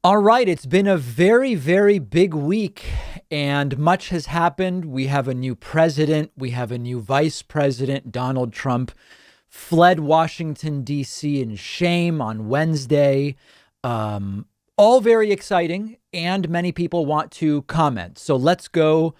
All right, it's been a very, very big week and much has happened. We have a new president, we have a new vice president. Donald Trump fled Washington, D.C. in shame on Wednesday. All very exciting, and many people want to comment. So let's go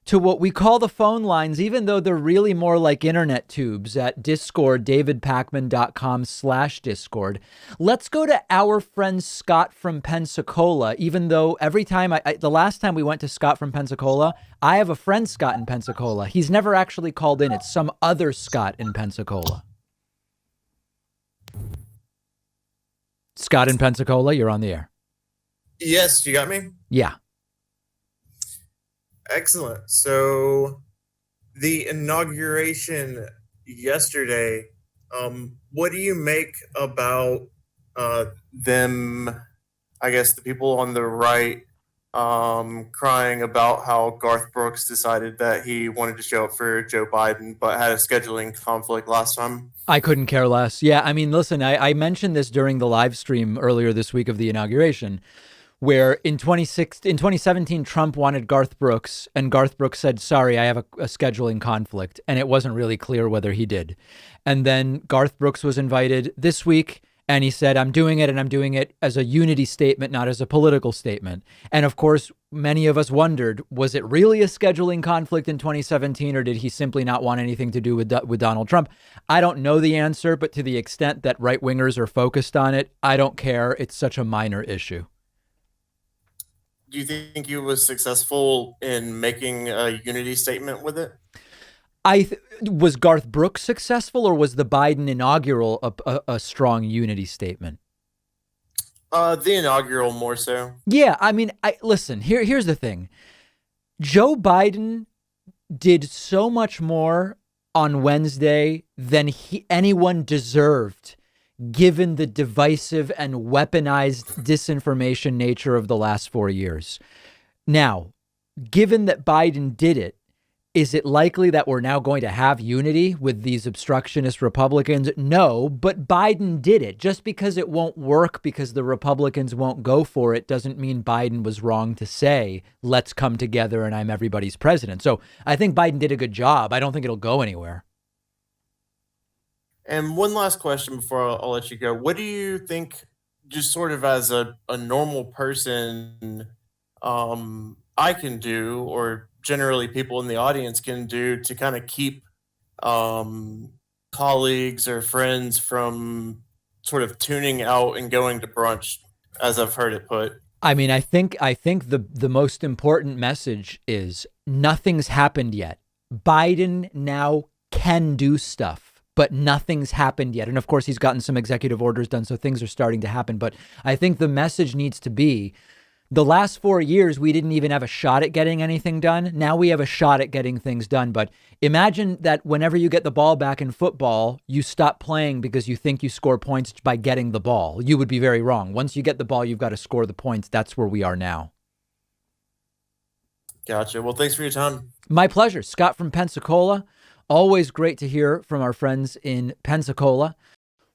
to what we call the phone lines, even though they're really more like internet tubes at Discord, davidpakman.com/Discord. Let's go to our friend Scott from Pensacola, even though every time the last time we went to Scott from Pensacola, I have a friend Scott in Pensacola. He's never actually called in. It's some other Scott in Pensacola. Scott in Pensacola, you're on the air. Yes, you got me? Yeah. Excellent. So the inauguration yesterday, what do you make about them, I guess the people on the right, crying about how Garth Brooks decided that he wanted to show up for Joe Biden but had a scheduling conflict last time? I couldn't care less. Yeah, I mean, listen, I mentioned this during the live stream earlier this week of the inauguration, where in 2017, Trump wanted Garth Brooks, and Garth Brooks said, sorry, I have a scheduling conflict. And it wasn't really clear whether he did. And then Garth Brooks was invited this week, and he said, I'm doing it, and I'm doing it as a unity statement, not as a political statement. And of course, many of us wondered, was it really a scheduling conflict in 2017, or did he simply not want anything to do with Donald Trump? I don't know the answer, but to the extent that right wingers are focused on it, I don't care. It's such a minor issue. Do you think he was successful in making a unity statement with it? Was Garth Brooks successful, or was the Biden inaugural a strong unity statement? The inaugural more so. Yeah, I mean, listen, here's the thing. Joe Biden did so much more on Wednesday than anyone deserved, given the divisive and weaponized disinformation nature of the last 4 years. Now, given that Biden did it, is it likely that we're now going to have unity with these obstructionist Republicans? No, but Biden did it. Just because it won't work because the Republicans won't go for it doesn't mean Biden was wrong to say, let's come together and I'm everybody's president. So I think Biden did a good job. I don't think it'll go anywhere. And one last question before I'll let you go. What do you think, just sort of as a normal person, I can do, or generally people in the audience can do, to kind of keep colleagues or friends from sort of tuning out and going to brunch, as I've heard it put? I mean, I think the most important message is nothing's happened yet. Biden now can do stuff, but nothing's happened yet. And of course, he's gotten some executive orders done, so things are starting to happen. But I think the message needs to be, the last 4 years, we didn't even have a shot at getting anything done. Now we have a shot at getting things done. But imagine that whenever you get the ball back in football, you stop playing because you think you score points by getting the ball. You would be very wrong. Once you get the ball, you've got to score the points. That's where we are now. Gotcha. Well, thanks for your time. My pleasure. Scott from Pensacola. Always great to hear from our friends in Pensacola.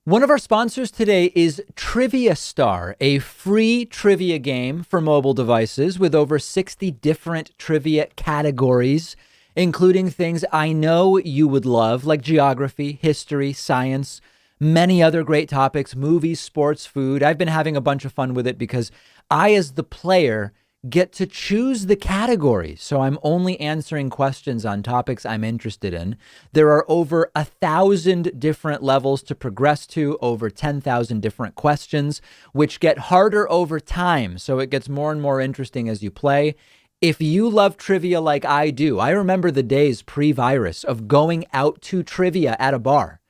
One of our sponsors today is Trivia Star, a free trivia game for mobile devices with over 60 different trivia categories, including things I know you would love, like geography, history, science, many other great topics, movies, sports, food. I've been having a bunch of fun with it because I, as the player, get to choose the categories. So I'm only answering questions on topics I'm interested in. There are over 1,000 different levels to progress to, over 10,000 different questions, which get harder over time. So it gets more and more interesting as you play. If you love trivia like I do, I remember the days pre-virus of going out to trivia at a bar,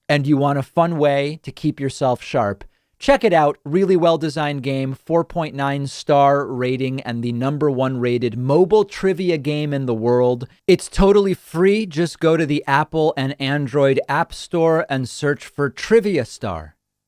and you want a fun way to keep yourself sharp. Check it out. Really well-designed game, 4.9 star rating, and the #1 rated mobile trivia game in the world. It's totally free. Just go to the Apple and Android App Store and search for Trivia Star.